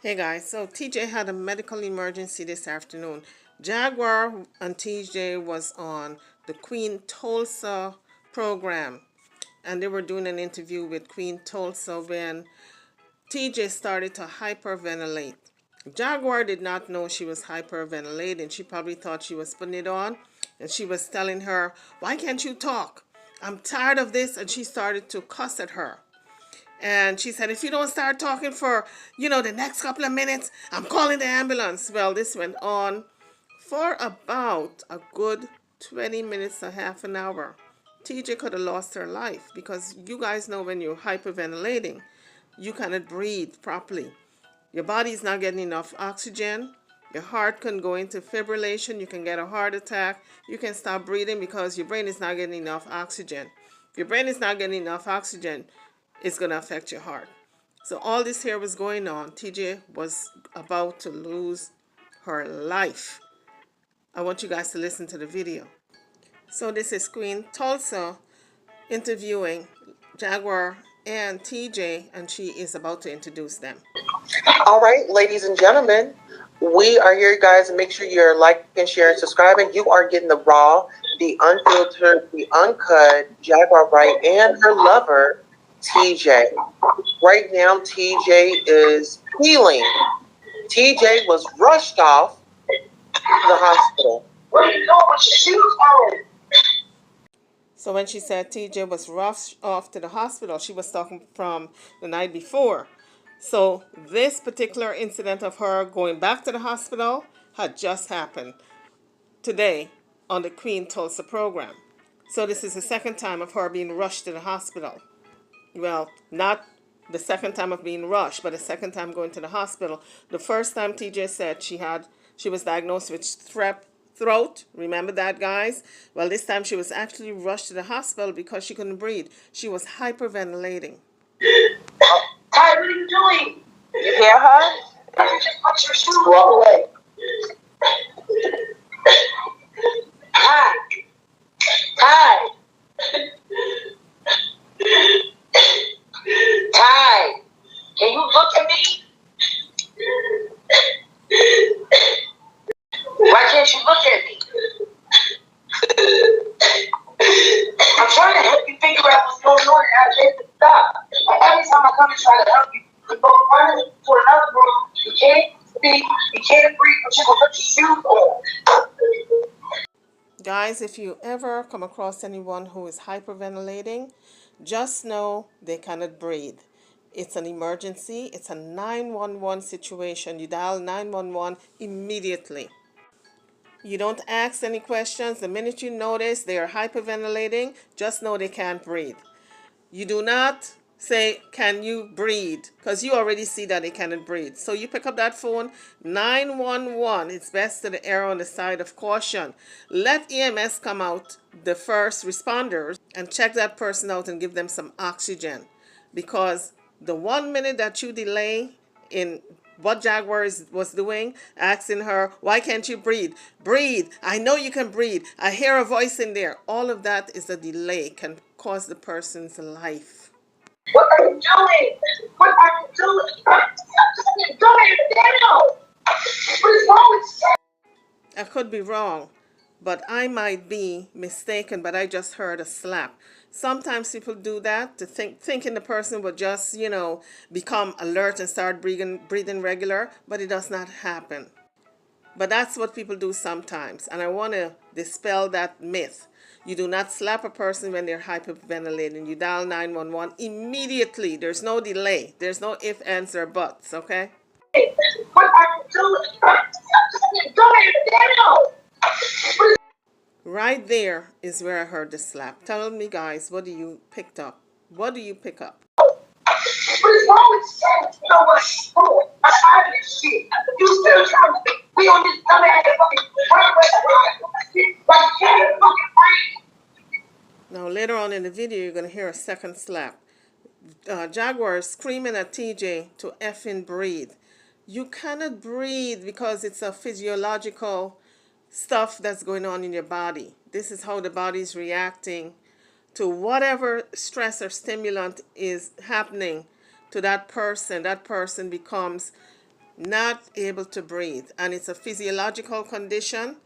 Hey guys, so TJ had a medical emergency this afternoon. Jaguar and TJ was on the Queen Tulsa program, and they were doing an interview with Queen Tulsa when TJ started to hyperventilate. Jaguar did not know she was hyperventilating. She probably thought she was putting it on, and she was telling her, "Why can't you talk? I'm tired of this." And she started to cuss at her. And she said, "If you don't start talking for, the next couple of minutes, I'm calling the ambulance." Well, this went on for about a good 20 minutes to half an hour. TJ could have lost her life because you guys know when you're hyperventilating, you cannot breathe properly. Your body is not getting enough oxygen. Your heart can go into fibrillation. You can get a heart attack. You can stop breathing because your brain is not getting enough oxygen. If your brain is not getting enough oxygen, it's going to affect your heart. So all this here was going on. TJ was about to lose her life. I want you guys to listen to the video. So this is Queen Tulsa interviewing Jaguar and TJ, and she is about to introduce them. All right, ladies and gentlemen, we are here, guys, and make sure you're liking, sharing, subscribing. You are getting the raw, the unfiltered, the uncut Jaguar Bright and her lover, TJ. Right now, TJ is healing. TJ was rushed off the hospital. What are you doing with your shoes on? So when she said TJ was rushed off to the hospital, she was talking from the night before. So this particular incident of her going back to the hospital had just happened today on the Queen Tulsa program. So this is the second time of her being rushed to the hospital. Well, not the second time of being rushed, but the second time going to the hospital. The first time TJ said she was diagnosed with strep throat. Remember that, guys? Well, this time she was actually rushed to the hospital because she couldn't breathe. She was hyperventilating. Ty, what are you doing? You hear her? Just put your shoes. Walk away. Ty. Ty. Ty. Can you look at me? Why can't you look at me? I'm trying to help you figure out what's going on and I can't stop. Every time I come and try to help you, you go running to another room. You can't speak, you can't breathe, but you gonna put your shoes on. Guys, if you ever come across anyone who is hyperventilating, just know they cannot breathe. It's an emergency. It's a 911 situation. You dial 911 immediately. You don't ask any questions. The minute you notice they are hyperventilating, just know they can't breathe. You do not say, "Can you breathe?" Because you already see that they cannot breathe. So you pick up that phone, 911. It's best to err on the side of caution. Let EMS come out, the first responders, and check that person out and give them some oxygen. Because the 1 minute that you delay in what Jaguar was doing, asking her, "Why can't you breathe? Breathe. I know you can breathe. I hear a voice in there." All of that is a delay, can cause the person's life. What are you doing? What are you doing? Don't Daniel. What is wrong with you? I could be wrong, but I might be mistaken, but I just heard a slap. Sometimes people do that to thinking the person would just, become alert and start breathing regular, but it does not happen. But that's what people do sometimes, and I want to dispel that myth. You do not slap a person when they're hyperventilating. You dial 911 immediately. There's no delay. There's no if, ands, or buts, okay? What are you doing? Don't Daniel. Right there is where I heard the slap. Tell me, guys, what do you picked up? What do you pick up? What is wrong with you? You know what? Oh, I'm tired of this shit. You still trying to be on this dumbass fucking like you can't fucking breathe. Now, later on in the video, you're going to hear a second slap. Jaguar is screaming at TJ to effing breathe. You cannot breathe because it's a physiological stuff that's going on in your body. This is how the body is reacting to whatever stress or stimulant is happening to that person. That person becomes not able to breathe. And it's a physiological condition.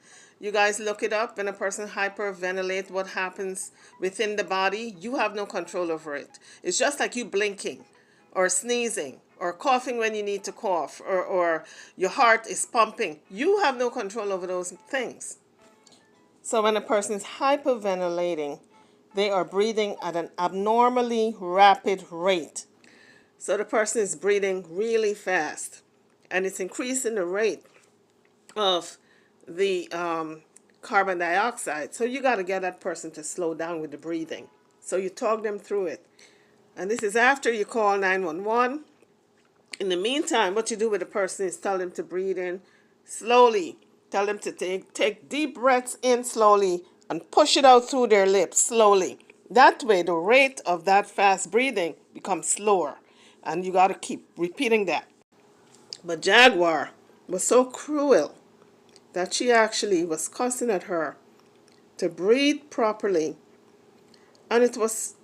You guys look it up. When a person hyperventilate, what happens within the body, you have no control over it. It's just like you blinking or sneezing or coughing when you need to cough, or your heart is pumping. You have no control over those things. So when a person is hyperventilating, they are breathing at an abnormally rapid rate. So the person is breathing really fast, and it's increasing the rate of the carbon dioxide. So you got to get that person to slow down with the breathing. So you talk them through it. And this is after you call 911. In the meantime, what you do with the person is tell them to breathe in slowly. Tell them to take deep breaths in slowly and push it out through their lips slowly. That way, the rate of that fast breathing becomes slower. And you got to keep repeating that. But Jaguar was so cruel that she actually was cussing at her to breathe properly. And it was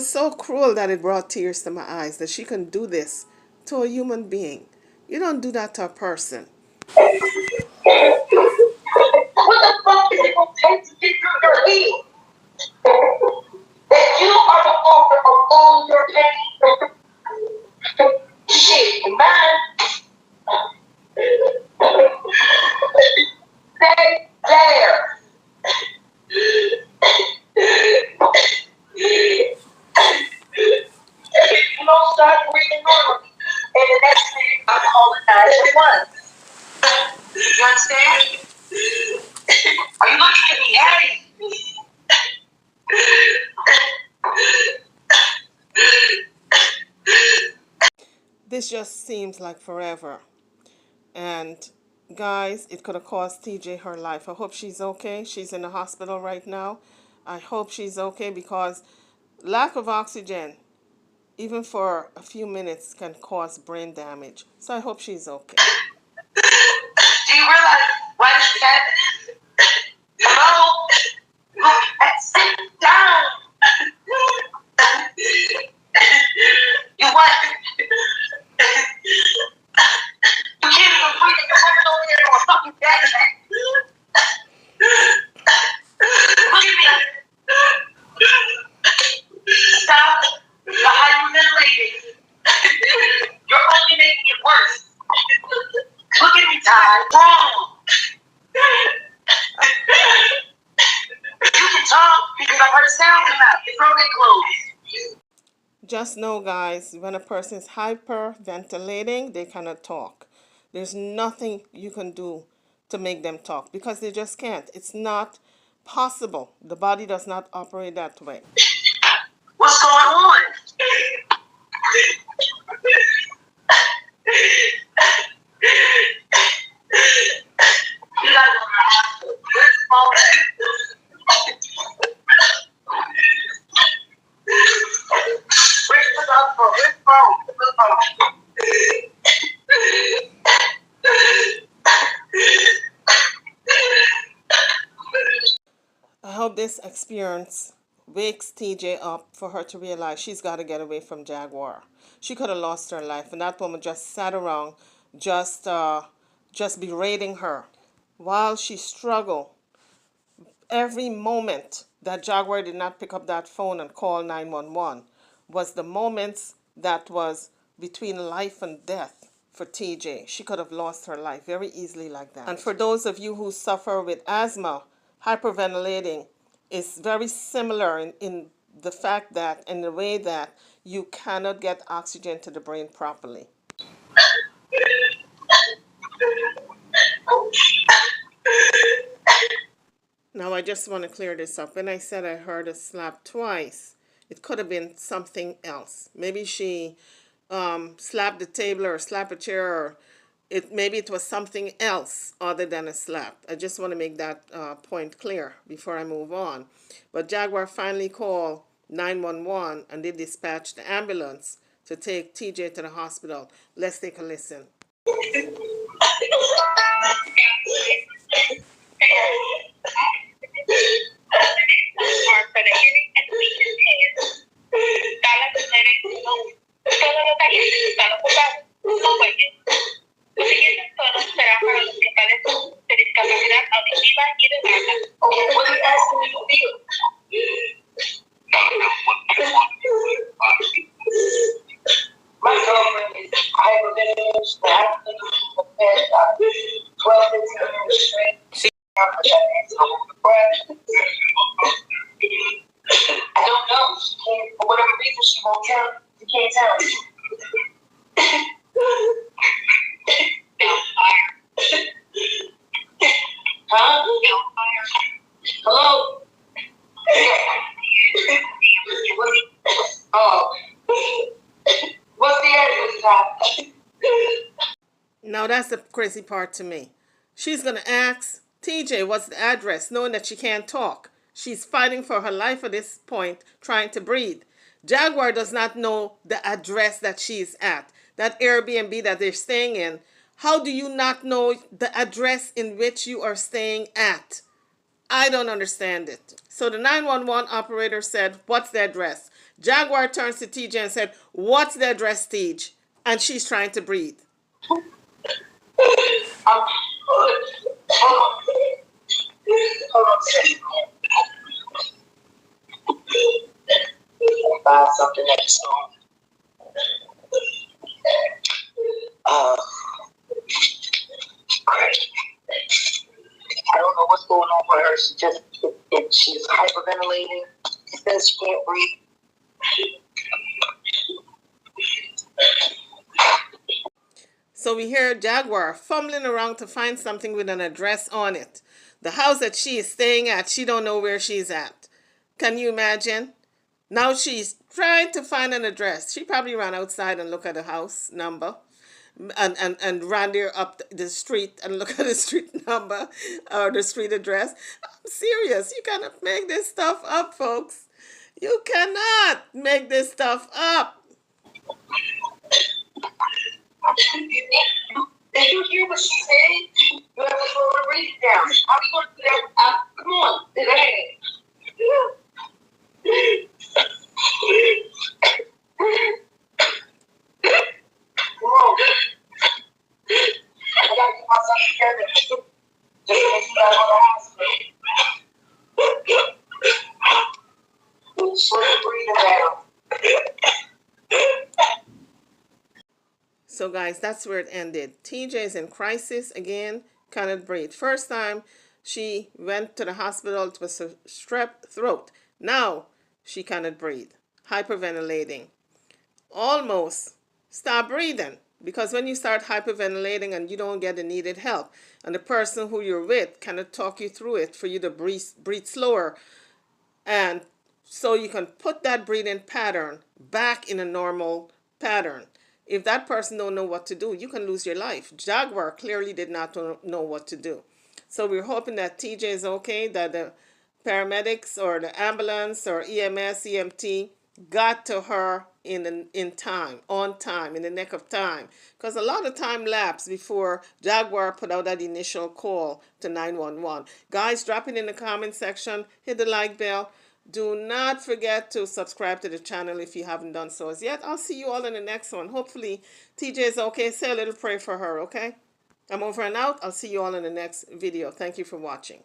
so cruel that it brought tears to my eyes that she can do this to a human being. You don't do that to a person. What the fuck is it gonna take to get through your head? That you are the author of all your pain. Shit, man. Stay there. You don't start breathing normally. And the next thing, I'm calling 911. You understand? Are you looking at me, Harry? This just seems like forever. And guys, it could have cost TJ her life. I hope she's okay. She's in the hospital right now. I hope she's okay, because lack of oxygen, even for a few minutes, can cause brain damage. So I hope she's okay. Do you realize why this is happening? Hello? Look, sit down. You what? You can't even breathe. You're coming over there on a fucking backpack. Look at me. Stop the hyperventilating. You're only making it worse. Look at me, Ty. Wrong. You can talk because I heard a sound come out. Your throat ain't closed. Just know, guys, when a person is hyperventilating, they cannot talk. There's nothing you can do to make them talk, because they just can't. It's not possible. The body does not operate that way. What's going on? You gotta go to the hospital. Where's the phone? Where's the phone? Where's the phone? Where's the phone? I hope this experience wakes TJ up for her to realize she's got to get away from Jaguar. She could have lost her life, and that woman just sat around, just just berating her while she struggled. Every moment that Jaguar did not pick up that phone and call 911 was the moments that was between life and death for TJ. She could have lost her life very easily like that. And for those of you who suffer with asthma, hyperventilating is very similar in the fact that, in the way that you cannot get oxygen to the brain properly. Now, I just want to clear this up. When I said I heard a slap twice, it could have been something else. Maybe she slapped the table or slapped a chair, or maybe it was something else other than a slap. I just want to make that point clear before I move on. But Jaguar finally called 911 and they dispatched the ambulance to take TJ to the hospital. Let's take a listen. I don't know. She can't, for whatever reason, she won't tell. She can't tell me. Huh? Hello? Oh. What's the address, Tom? Now that's the crazy part to me. She's gonna ask TJ what's the address, knowing that she can't talk. She's fighting for her life at this point, trying to breathe. Jaguar does not know the address that she's at, that Airbnb that they're staying in. How do you not know the address in which you are staying at? I don't understand it. So the 911 operator said, "What's the address?" Jaguar turns to TJ and said, "What's the address, TJ?" And she's trying to breathe. Hold on a second. Buy something at the store. Great. I don't know what's going on with her. She's hyperventilating. She says she can't breathe. So we hear Jaguar fumbling around to find something with an address on it. The house that she is staying at, she don't know where she's at. Can you imagine? Now she's trying to find an address. She probably ran outside and looked at the house number and ran there up the street and look at the street number or the street address. I'm serious. You cannot make this stuff up, folks. You cannot make this stuff up. Did you hear what she said? You have to slow the breathing down. How are you going to do that? Come on, do that. Come on. I gotta get myself together. Just to make sure I go to the hospital. Slow the breathing down. So guys, that's where it ended. TJ is in crisis again, cannot breathe. First time she went to the hospital, it was a strep throat. Now she cannot breathe, hyperventilating. Almost stop breathing, because when you start hyperventilating and you don't get the needed help, and the person who you're with cannot talk you through it for you to breathe slower, and so you can put that breathing pattern back in a normal pattern. If that person don't know what to do, you can lose your life. Jaguar clearly did not know what to do. So we're hoping that TJ is okay, that the paramedics or the ambulance or EMS, EMT got to her in time, on time, in the nick of time. Because a lot of time lapsed before Jaguar put out that initial call to 911. Guys, drop it in the comment section. Hit the like bell. Do not forget to subscribe to the channel if you haven't done so as yet. I'll see you all in the next one. Hopefully, TJ is okay. Say a little prayer for her, okay? I'm over and out. I'll see you all in the next video. Thank you for watching.